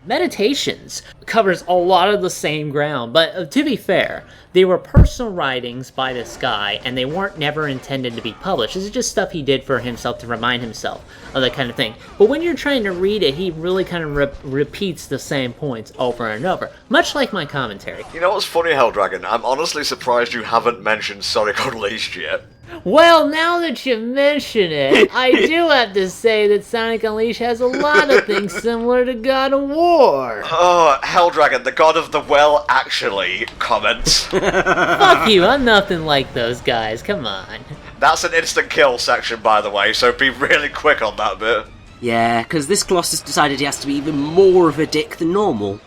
Meditations covers a lot of the same ground, but to be fair, they were personal writings by this guy, and they weren't never intended to be published. This is just stuff he did for himself to remind himself of that kind of thing. But when you're trying to read it, he really kind of repeats the same points over and over, much like my commentary. You know what's funny, Helldragon? I'm honestly surprised you haven't mentioned Sonic Unleashed yet. Well, now that you mention it, I do have to say that Sonic Unleashed has a lot of things similar to God of War. Oh, Helldragon, the god of the well, actually, comments. Fuck you, I'm nothing like those guys, come on. That's an instant kill section, by the way, so be really quick on that bit. Yeah, because this Colossus decided he has to be even more of a dick than normal.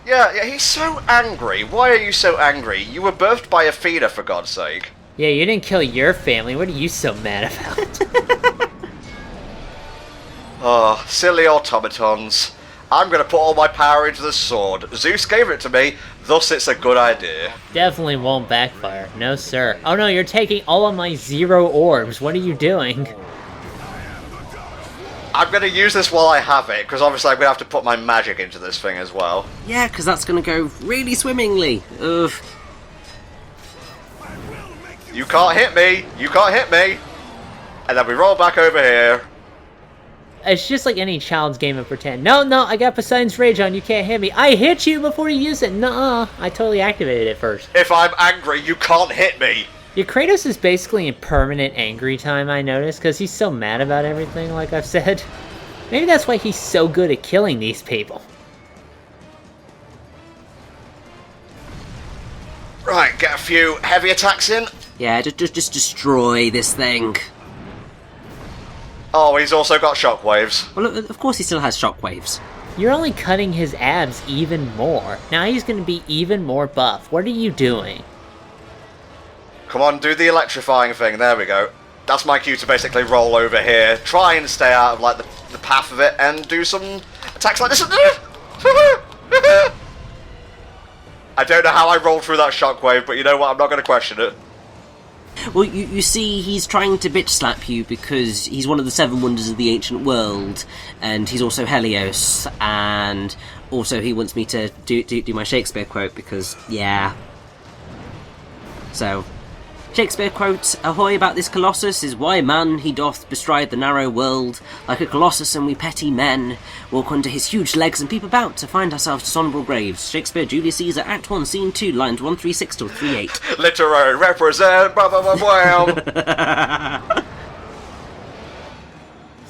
Yeah, he's so angry. Why are you so angry? You were birthed by Athena, for God's sake. Yeah, you didn't kill your family. What are you so mad about? Oh, silly automatons. I'm going to put all my power into the sword. Zeus gave it to me, thus it's a good idea. Definitely won't backfire. No, sir. Oh no, you're taking all of my 0 orbs. What are you doing? I'm going to use this while I have it, because obviously I'm going to have to put my magic into this thing as well. Yeah, because that's going to go really swimmingly. Ugh. You can't hit me! You can't hit me! And then we roll back over here. It's just like any child's game of pretend. No, I got Poseidon's Rage on, you can't hit me. I hit you before you use it. Nuh-uh. I totally activated it first. If I'm angry, you can't hit me! Yeah, Kratos is basically in permanent angry time, I noticed, because he's so mad about everything, like I've said. Maybe that's why he's so good at killing these people. Right, get a few heavy attacks in. Yeah, just destroy this thing. Oh, he's also got shockwaves. Well, of course he still has shockwaves. You're only cutting his abs even more. Now he's going to be even more buff. What are you doing? Come on, do the electrifying thing. There we go. That's my cue to basically roll over here, try and stay out of like the path of it, and do some attacks like this. I don't know how I rolled through that shockwave, but you know what? I'm not going to question it. Well, you see, he's trying to bitch slap you because he's one of the 7 wonders of the ancient world, and he's also Helios, and also he wants me to do my Shakespeare quote because, yeah. So, Shakespeare quote, "Ahoy about this Colossus is why man he doth bestride the narrow world, like a Colossus and we petty men, walk under his huge legs and peep about to find ourselves dishonourable graves." Shakespeare, Julius Caesar, Act 1, Scene 2, lines 136 to 38. Literary represent, blah blah blah blah.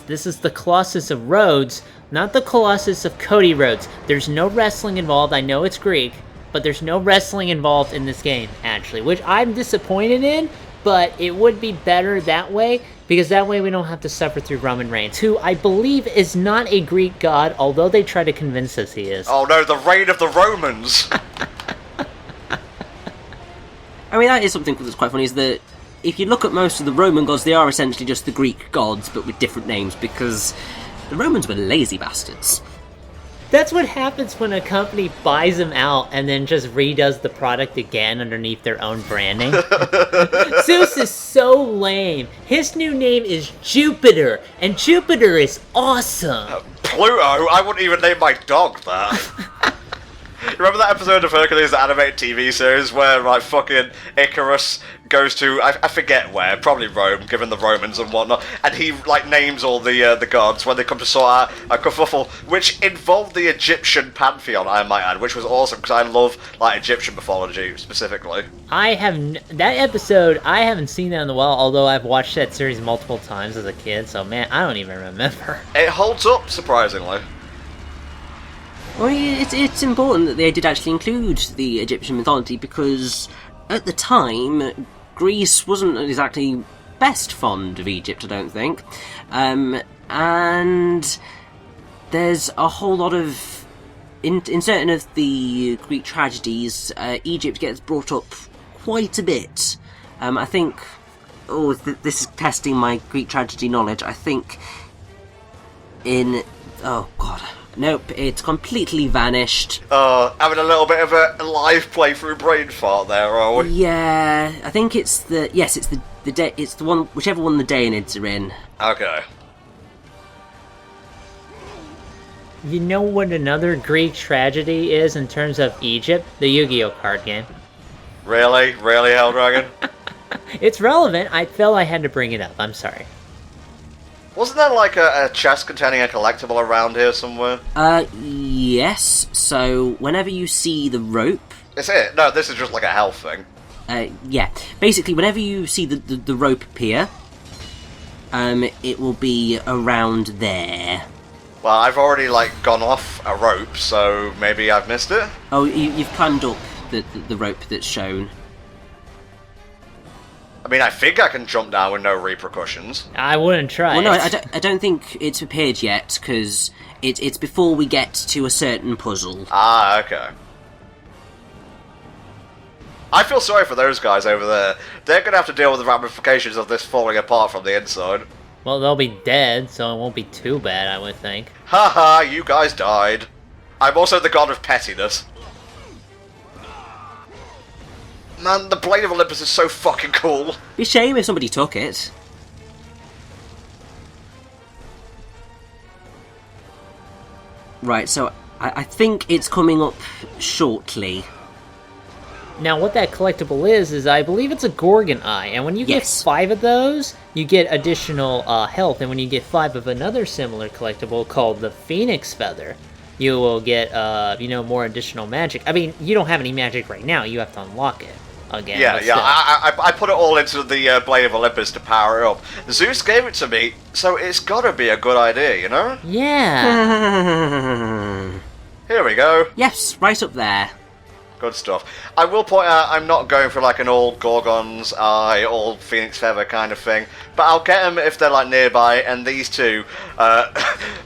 This is the Colossus of Rhodes, not the Colossus of Cody Rhodes. There's no wrestling involved, I know it's Greek, but there's no wrestling involved in this game, actually, which I'm disappointed in, but it would be better that way, because that way we don't have to suffer through Roman Reigns, who I believe is not a Greek god, although they try to convince us he is. Oh no, the reign of the Romans! I mean, that is something that's quite funny, is that if you look at most of the Roman gods, they are essentially just the Greek gods, but with different names, because the Romans were lazy bastards. That's what happens when a company buys them out and then just redoes the product again underneath their own branding. Zeus is so lame. His new name is Jupiter, and Jupiter is awesome. Pluto? I wouldn't even name my dog that. Remember that episode of Hercules, the animated TV series, where like fucking Icarus goes to I forget where, probably Rome, given the Romans and whatnot, and he like names all the gods when they come to sort out a kerfuffle, which involved the Egyptian pantheon, I might add, which was awesome because I love like Egyptian mythology specifically. That episode, I haven't seen that in a while, although I've watched that series multiple times as a kid, so man, I don't even remember. It holds up surprisingly. Well, it's important that they did actually include the Egyptian mythology because at the time, Greece wasn't exactly best fond of Egypt, I don't think. And there's a whole lot of... In certain of the Greek tragedies, Egypt gets brought up quite a bit. I think... Oh, this is testing my Greek tragedy knowledge. I think in... Oh, God... Nope, it's completely vanished. Having a little bit of a live playthrough brain fart there, are we? Yeah, I think it's the... Yes, it's it's the one... Whichever one the Daenids are in. Okay. You know what another Greek tragedy is in terms of Egypt? The Yu-Gi-Oh card game. Really? Really, Helldragon? It's relevant. I felt I had to bring it up. I'm sorry. Wasn't there like a chest containing a collectible around here somewhere? Yes. So whenever you see the rope... Is it? No, this is just like a health thing. Yeah. Basically, whenever you see the rope appear, it will be around there. Well, I've already, like, gone off a rope, so maybe I've missed it? Oh, you've climbed up the rope that's shown. I mean, I think I can jump down with no repercussions. I wouldn't try. Well, no, I don't think it's appeared yet, because it's before we get to a certain puzzle. Ah, okay. I feel sorry for those guys over there. They're going to have to deal with the ramifications of this falling apart from the inside. Well, they'll be dead, so it won't be too bad, I would think. Haha, you guys died. I'm also the god of pettiness. Man, the Blade of Olympus is so fucking cool. Be a shame if somebody took it. Right, so I think it's coming up shortly. Now, what that collectible is I believe it's a Gorgon Eye, and when you get 5 of those, you get additional health, and when you get 5 of another similar collectible called the Phoenix Feather, you will get, more additional magic. I mean, you don't have any magic right now, you have to unlock it again. Yeah, I put it all into the Blade of Olympus to power it up. Zeus gave it to me, so it's gotta be a good idea, you know? Yeah. Here we go. Yes, right up there. Good stuff. I will point out I'm not going for like an all Gorgon's Eye, all Phoenix Feather kind of thing, but I'll get them if they're like nearby, and these two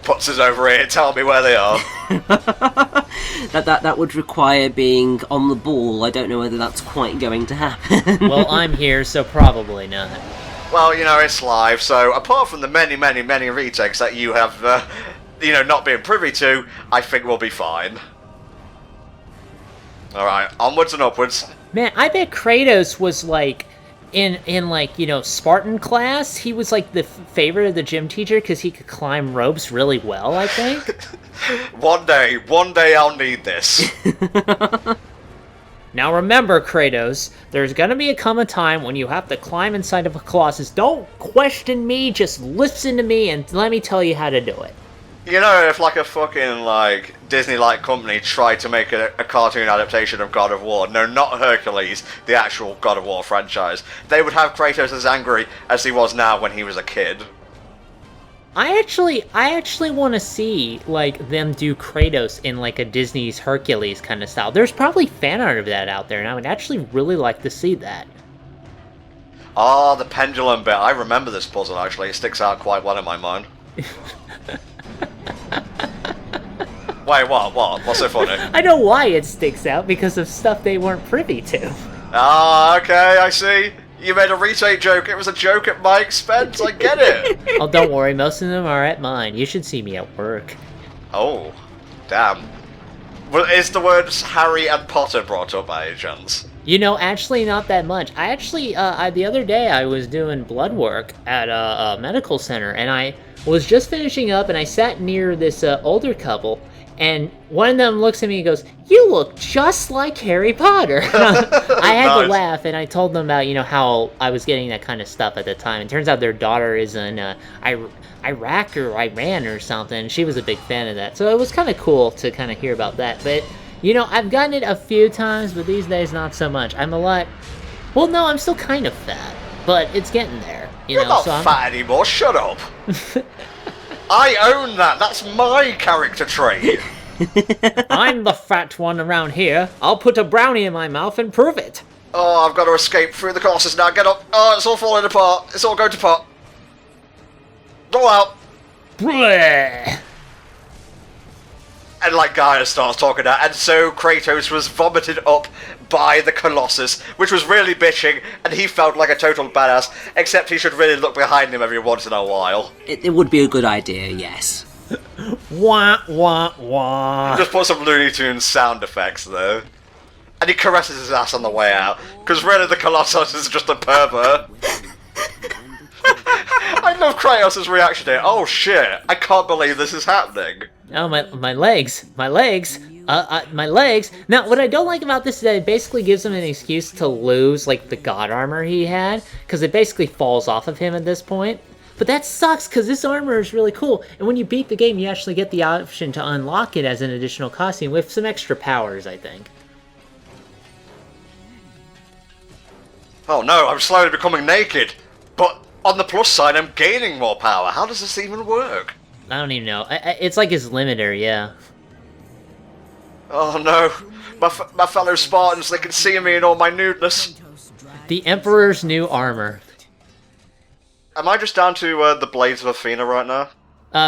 puts us over here, tell me where they are. That would require being on the ball. I don't know whether that's quite going to happen. Well, I'm here, so probably not. Well, you know, it's live, so apart from the many retakes that you have, not been privy to, I think we'll be fine. Alright, onwards and upwards. Man, I bet Kratos was like, in Spartan class, he was like the favorite of the gym teacher because he could climb ropes really well, I think. One day I'll need this. Now remember, Kratos, there's gonna be a time when you have to climb inside of a Colossus. Don't question me, just listen to me and let me tell you how to do it. You know, if like a fucking like Disney-like company tried to make a cartoon adaptation of God of War, no, not Hercules, the actual God of War franchise, they would have Kratos as angry as he was now when he was a kid. I actually want to see like them do Kratos in like a Disney's Hercules kind of style. There's probably fan art of that out there, and I would actually really like to see that. Ah, the pendulum bit. I remember this puzzle actually. It sticks out quite well in my mind. Wait, what? What's so funny? I know why it sticks out, because of stuff they weren't privy to. Ah, okay, I see. You made a retake joke. It was a joke at my expense. I get it. Oh, don't worry. Most of them are at mine. You should see me at work. Oh, damn. Well, is the words Harry and Potter brought up by any chance? You know, actually not that much. I actually, the other day I was doing blood work at a medical center, and I was just finishing up, and I sat near this older couple, and one of them looks at me and goes, "You look just like Harry Potter." I had to laugh, and I told them about, how I was getting that kind of stuff at the time. It turns out their daughter is in Iraq or Iran or something. She was a big fan of that. So it was kind of cool to kind of hear about that. But, I've gotten it a few times, but these days not so much. I'm still kind of fat, but it's getting there. You're not fat anymore, shut up. I own that, that's my character trait. I'm the fat one around here. I'll put a brownie in my mouth and prove it. Oh, I've got to escape through the Colossus now, get up. Oh, it's all falling apart, it's all going to pot. Roll out. Bleh. And like Gaia starts talking now, and so Kratos was vomited up by the Colossus, which was really bitching, and he felt like a total badass, except he should really look behind him every once in a while. It would be a good idea, yes. Wah, wah, wah. Just put some Looney Tunes sound effects there. And he caresses his ass on the way out, because really the Colossus is just a pervert. I love Kratos' reaction here. Oh shit, I can't believe this is happening. Oh, my legs. My legs. My legs. Now, what I don't like about this is that it basically gives him an excuse to lose, like, the god armor he had, because it basically falls off of him at this point. But that sucks, because this armor is really cool, and when you beat the game, you actually get the option to unlock it as an additional costume with some extra powers, I think. Oh no, I'm slowly becoming naked. But on the plus side, I'm gaining more power. How does this even work? I don't even know. It's like his limiter, yeah. Oh no, my fellow Spartans, they can see me in all my nudeness. The Emperor's new armor. Am I just down to the Blades of Athena right now?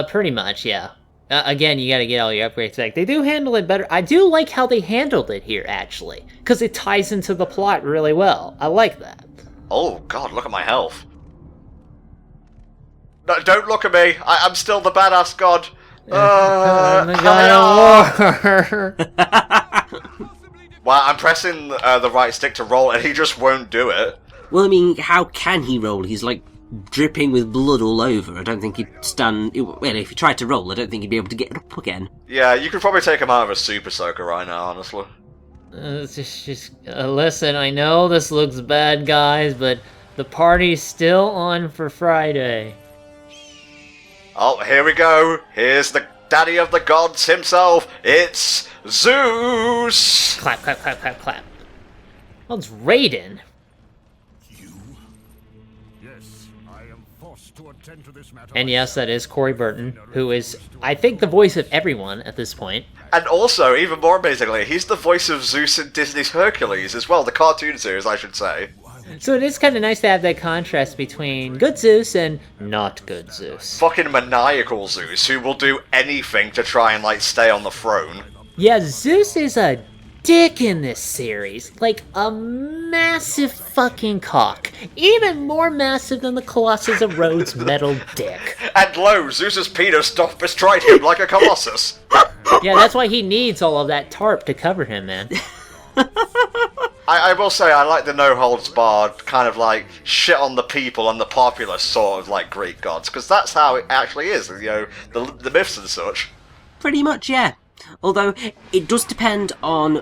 Pretty much, yeah. Again, you gotta get all your upgrades back. They do handle it better. I do like how they handled it here, actually. Because it ties into the plot really well. I like that. Oh god, look at my health. No, don't look at me. I'm still the badass god. I'm the god of war. Well, I'm pressing the right stick to roll, and he just won't do it. Well, I mean, how can he roll? He's like dripping with blood all over. I don't think he'd stand. Well, if he tried to roll, I don't think he'd be able to get it up again. Yeah, you could probably take him out of a super soaker right now, honestly. Listen, I know this looks bad, guys, but the party's still on for Friday. Oh, here we go. Here's the daddy of the gods himself. It's Zeus! Clap, clap, clap, clap, clap. Well, it's Raiden. And yes, that is Corey Burton, who is, I think, the voice of everyone at this point. And also, even more amazingly, he's the voice of Zeus in Disney's Hercules as well, the cartoon series, I should say. So it is kind of nice to have that contrast between good Zeus and not good Zeus. Fucking maniacal Zeus, who will do anything to try and, like, stay on the throne. Yeah, Zeus is a dick in this series. Like, a massive fucking cock. Even more massive than the Colossus of Rhodes metal dick. And lo, Zeus's penis doth bestride him like a colossus. Yeah, that's why he needs all of that tarp to cover him, man. I will say, I like the no-holds-barred kind of, like, shit on the people and the populace sort of, like, Greek gods, because that's how it actually is, you know, the myths and such. Pretty much, yeah. Although, it does depend on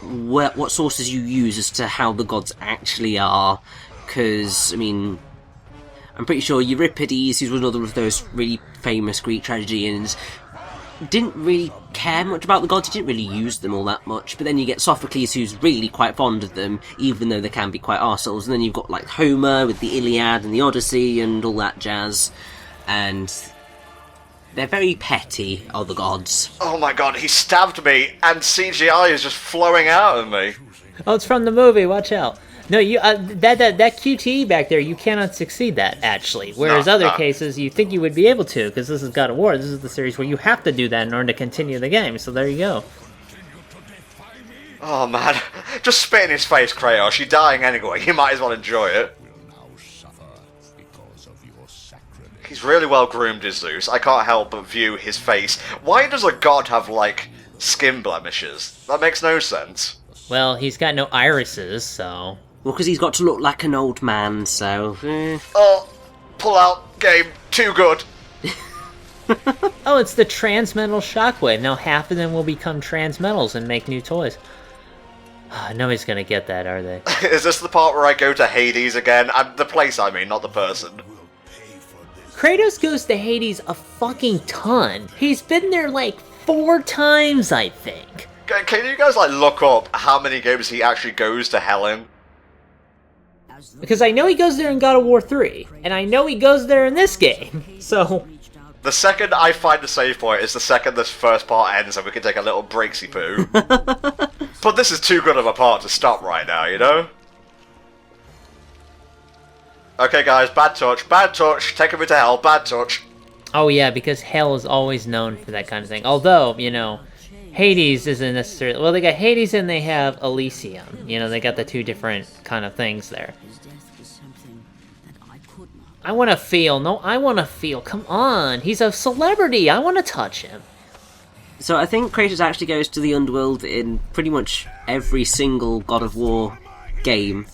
what sources you use as to how the gods actually are, because, I mean, I'm pretty sure Euripides, who's another of those really famous Greek tragedians, didn't really care much about the gods, he didn't really use them all that much, but then you get Sophocles, who's really quite fond of them, even though they can be quite arseholes, and then you've got, like, Homer with the Iliad and the Odyssey and all that jazz, and they're very petty, are the gods. Oh my god, he stabbed me, and CGI is just flowing out of me. Oh, it's from the movie, watch out. No, you that QTE back there, you cannot succeed that, actually. Whereas other cases, you think you would be able to, because this is God of War. This is the series where you have to do that in order to continue the game, so there you go. Oh man, just spit in his face, Kratos. You're dying anyway, you might as well enjoy it. He's really well groomed, is Zeus. I can't help but view his face. Why does a god have, like, skin blemishes? That makes no sense. Well, he's got no irises, so... Well, because he's got to look like an old man, so... Oh, pull out game. Too good. Oh, it's the transmetal shockwave. Now half of them will become transmetals and make new toys. Nobody's gonna get that, are they? Is this the part where I go to Hades again? The place, I mean, not the person. Kratos goes to Hades a fucking ton. He's been there like 4 times, I think. Can you guys, like, look up how many games he actually goes to hell in? Because I know he goes there in God of War 3, and I know he goes there in this game, so... The second I find a save point is the second this first part ends and we can take a little breaksy poo. But this is too good of a part to stop right now, you know? Okay guys, bad touch, taking me to hell, bad touch. Oh yeah, because hell is always known for that kind of thing. Although, you know, Hades isn't necessarily... Well, they got Hades and they have Elysium. You know, they got the 2 different kind of things there. I want to feel. No, I want to feel. Come on. He's a celebrity. I want to touch him. So I think Kratos actually goes to the Underworld in pretty much every single God of War game.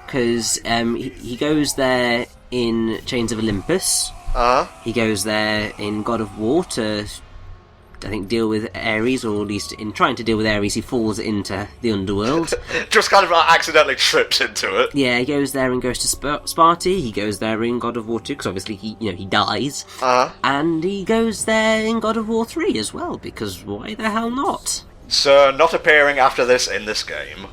Because he goes there in Chains of Olympus. He goes there in God of War to I think, deal with Ares, or at least in trying to deal with Ares, he falls into the underworld. Just kind of like accidentally trips into it. Yeah, he goes there and goes to Sparta. He goes there in God of War 2, because obviously he dies. And he goes there in God of War 3 as well, because why the hell not? So, not appearing after this in this game.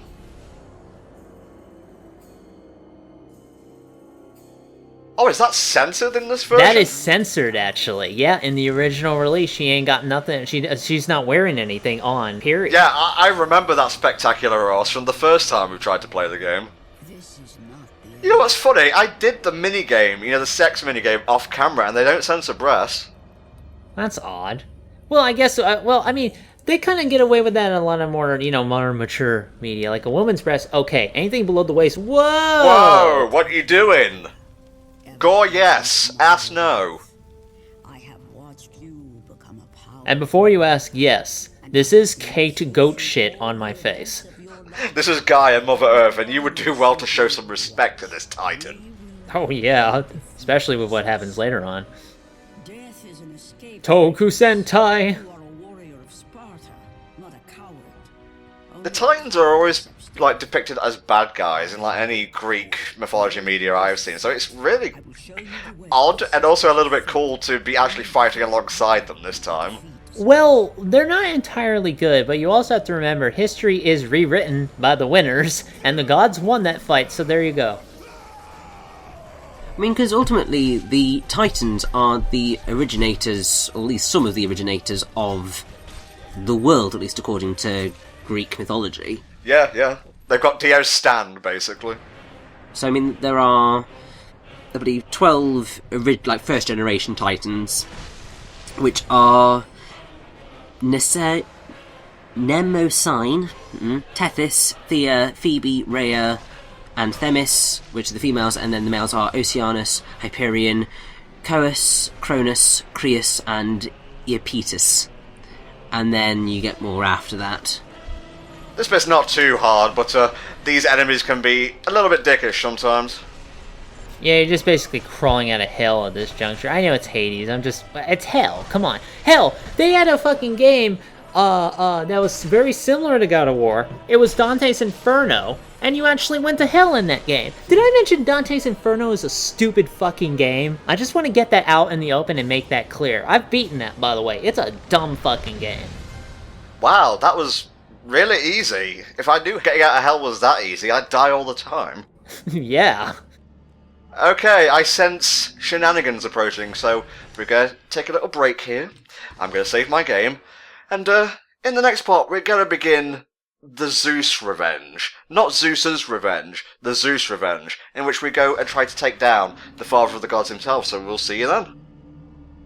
Oh, is that censored in this version? That is censored, actually. Yeah, in the original release, she ain't got nothing. She's not wearing anything on, period. Yeah, I remember that spectacular ass from the first time we tried to play the game. You know what's funny? I did the minigame, the sex minigame, off camera, and they don't censor breasts. That's odd. Well, I guess, they kind of get away with that in a lot of more, modern, mature media. Like a woman's breast, okay. Anything below the waist, whoa! Whoa, what are you doing? Gore, yes. Ass, no. And before you ask, yes, this is caked goat shit on my face. This is Gaia, Mother Earth, and you would do well to show some respect to this Titan. Oh yeah, especially with what happens later on. Toku Sentai! The Titans are always depicted as bad guys in any Greek mythology media I've seen, so it's really odd and also a little bit cool to be actually fighting alongside them this time. Well, they're not entirely good, but you also have to remember history is rewritten by the winners, and the gods won that fight, so there you go. I mean, because ultimately the Titans are the originators, or at least some of the originators of the world, at least according to Greek mythology. Yeah. They've got Dio's stand, basically. So, I mean, there are, I believe, 12 first-generation Titans, which are Mnemosyne, Tethys, Thea, Phoebe, Rhea, and Themis, which are the females, and then the males are Oceanus, Hyperion, Coeus, Cronus, Creus, and Iapetus. And then you get more after that. This bit's not too hard, but these enemies can be a little bit dickish sometimes. Yeah, you're just basically crawling out of hell at this juncture. I know it's Hades, it's hell, come on. Hell, they had a fucking game, that was very similar to God of War. It was Dante's Inferno, and you actually went to hell in that game. Did I mention Dante's Inferno is a stupid fucking game? I just want to get that out in the open and make that clear. I've beaten that, by the way. It's a dumb fucking game. Wow, that was really easy. If I knew getting out of hell was that easy, I'd die all the time. Yeah. Okay, I sense shenanigans approaching, so we're going to take a little break here. I'm going to save my game, and in the next part we're going to begin the Zeus Revenge. Not Zeus's Revenge, the Zeus Revenge, in which we go and try to take down the Father of the Gods himself, so we'll see you then.